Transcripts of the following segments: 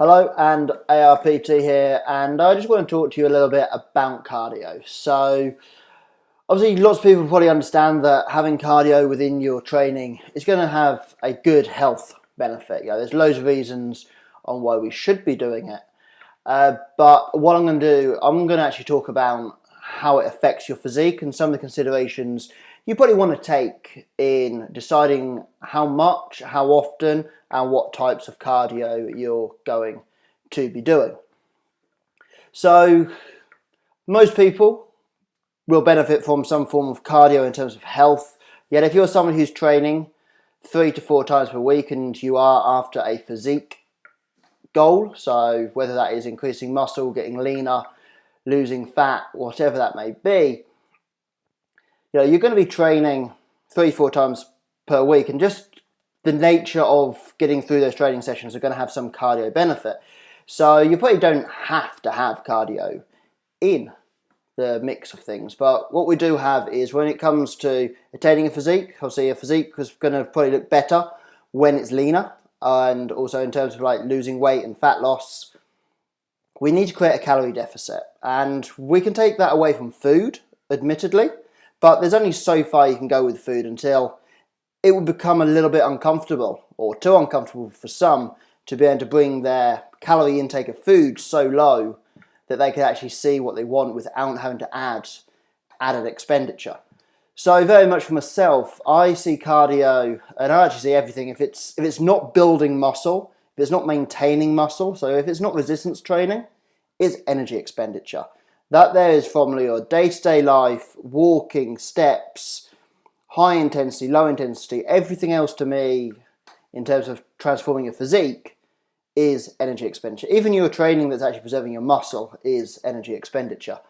Hello, and ARPT here, and I just want to talk to you a little bit about cardio. So, obviously, lots of people probably understand that having cardio within your training is going to have a good health benefit. There's loads of reasons on why we should be doing it. But what I'm going to do, I'm going to actually talk about how it affects your physique and some of the considerations you probably want to take in deciding how much, how often, and what types of cardio you're going to be doing. So, most people will benefit from some form of cardio in terms of health. Yet if you're someone who's training 3 to 4 times per week and you are after a physique goal, so whether that is increasing muscle, getting leaner, losing fat, whatever that may be, you're going to be training 3-4 times per week, and just the nature of getting through those training sessions are going to have some cardio benefit. So you probably don't have to have cardio in the mix of things, but what we do have is, when it comes to attaining a physique, obviously a physique is going to probably look better when it's leaner, and also in terms of like losing weight and fat loss, we need to create a calorie deficit, and we can take that away from food, admittedly, but there's only so far you can go with food until it will become a little bit uncomfortable, or too uncomfortable for some, to be able to bring their calorie intake of food so low that they can actually see what they want without having to add added expenditure. So very much for myself, I see cardio, and I actually see everything, if it's not building muscle, if it's not maintaining muscle, so if it's not resistance training, is energy expenditure. That there is from your day-to-day life, walking, steps, high intensity, low intensity, everything else to me in terms of transforming your physique is energy expenditure. Even your training that's actually preserving your muscle is energy expenditure.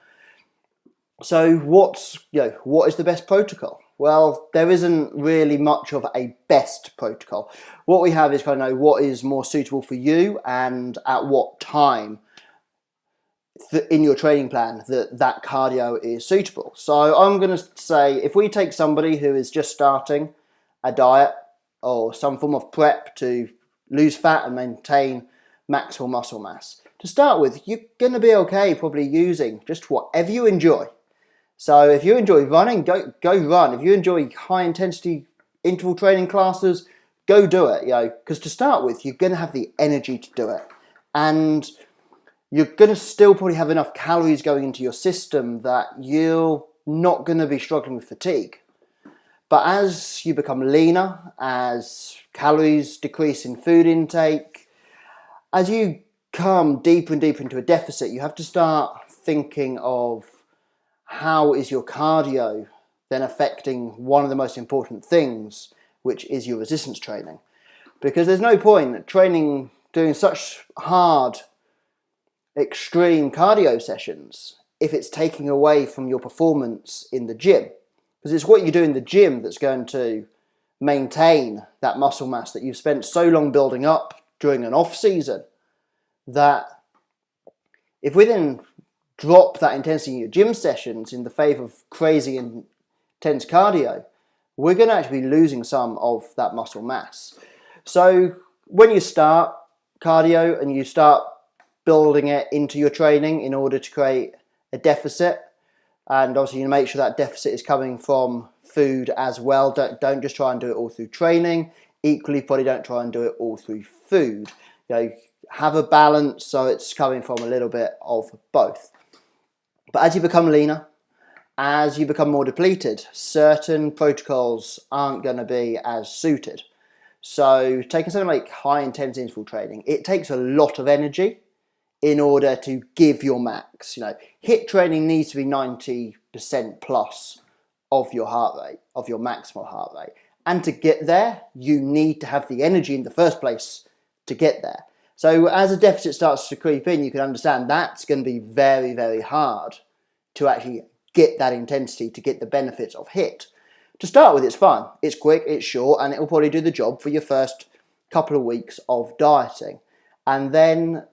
So what is the best protocol? Well, there isn't really much of a best protocol. What we have is kind of know what is more suitable for you and at what time in your training plan that cardio is suitable. So I'm going to say, if we take somebody who is just starting a diet or some form of prep to lose fat and maintain maximal muscle mass, to start with, you're going to be okay probably using just whatever you enjoy. So if you enjoy running, go run. If you enjoy high intensity interval training classes, go do it. Because to start with, you're going to have the energy to do it, and you're going to still probably have enough calories going into your system that you're not going to be struggling with fatigue. But as you become leaner, as calories decrease in food intake, as you come deeper and deeper into a deficit, you have to start thinking of how is your cardio then affecting one of the most important things, which is your resistance training. Because there's no point doing such hard, extreme cardio sessions if it's taking away from your performance in the gym, because it's what you do in the gym that's going to maintain that muscle mass that you've spent so long building up during an off season, that if we then drop that intensity in your gym sessions in the favor of crazy intense cardio, we're going to actually be losing some of that muscle mass. So when you start cardio and you start building it into your training in order to create a deficit, and obviously you make sure that deficit is coming from food as well. Don't just try and do it all through training. Equally, probably don't try and do it all through food. Have a balance so it's coming from a little bit of both. But as you become leaner, as you become more depleted, certain protocols aren't going to be as suited. So taking something like high intensity interval training, it takes a lot of energy in order to give your max. HIIT training needs to be 90% plus of your heart rate, of your maximal heart rate. And to get there, you need to have the energy in the first place to get there. So as a deficit starts to creep in, you can understand that's going to be very, very hard to actually get that intensity, to get the benefits of HIIT. To start with, it's fun, it's quick, it's short, and it will probably do the job for your first couple of weeks of dieting. And then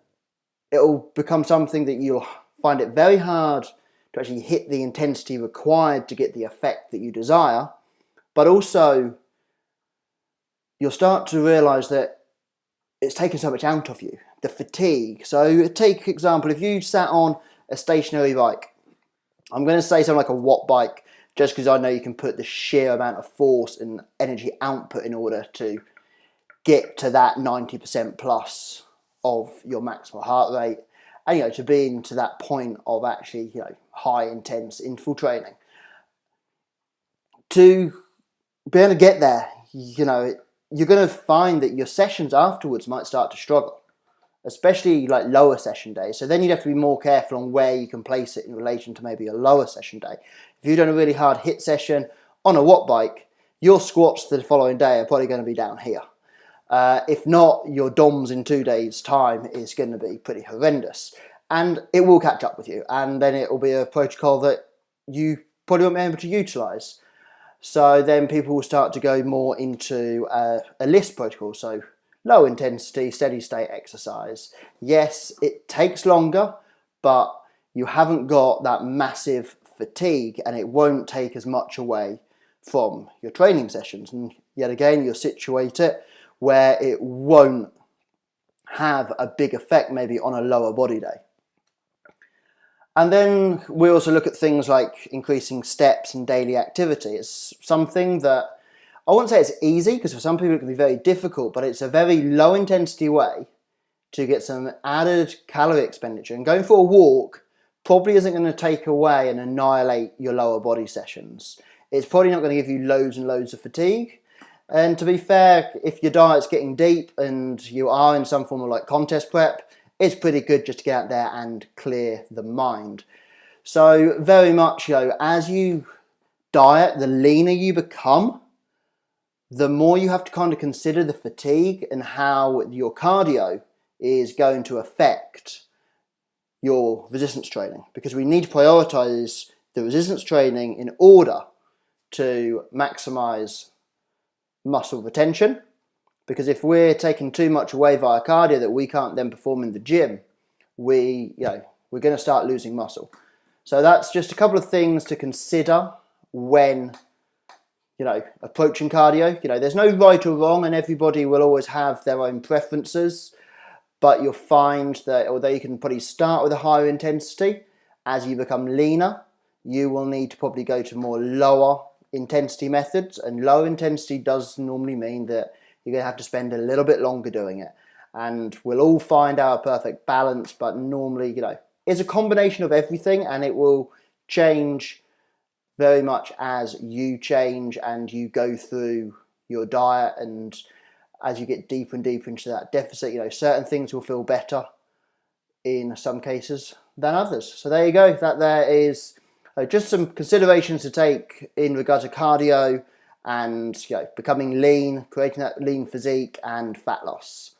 it will become something that you'll find it very hard to actually hit the intensity required to get the effect that you desire, but also you'll start to realize that it's taken so much out of you the fatigue. So take example, if you sat on a stationary bike, I'm going to say something like a watt bike, just because I know you can put the sheer amount of force and energy output in order to get to that 90% plus of your maximal heart rate, and to be into that point of actually high intense interval training. To be able to get there, you're going to find that your sessions afterwards might start to struggle, especially like lower session days. So then you'd have to be more careful on where you can place it in relation to maybe a lower session day. If you've done a really hard HIIT session on a watt bike, your squats the following day are probably going to be down here. If not, your DOMs in 2 days' time is going to be pretty horrendous. And it will catch up with you. And then it will be a protocol that you probably won't be able to utilise. So then people will start to go more into a LIST protocol. So low intensity, steady state exercise. Yes, it takes longer, but you haven't got that massive fatigue and it won't take as much away from your training sessions. And yet again, you'll situate it where it won't have a big effect maybe on a lower body day. And then we also look at things like increasing steps and daily activity. It's something that I wouldn't say it's easy, because for some people it can be very difficult, but it's a very low intensity way to get some added calorie expenditure. And going for a walk probably isn't going to take away and annihilate your lower body sessions. It's probably not going to give you loads and loads of fatigue. And to be fair, if your diet's getting deep and you are in some form of like contest prep, it's pretty good just to get out there and clear the mind. So very much, as you diet, the leaner you become, the more you have to kind of consider the fatigue and how your cardio is going to affect your resistance training. Because we need to prioritize the resistance training in order to maximize muscle retention. Because if we're taking too much away via cardio that we can't then perform in the gym, we're going to start losing muscle. So that's just a couple of things to consider when approaching cardio. There's no right or wrong, and everybody will always have their own preferences. But you'll find that although you can probably start with a higher intensity, as you become leaner, you will need to probably go to more lower intensity methods. And low intensity does normally mean that you're going to have to spend a little bit longer doing it. And we'll all find our perfect balance, but normally, it's a combination of everything, and it will change very much as you change and you go through your diet, and as you get deeper and deeper into that deficit, certain things will feel better in some cases than others. So there you go. That there is just some considerations to take in regards to cardio and becoming lean, creating that lean physique and fat loss.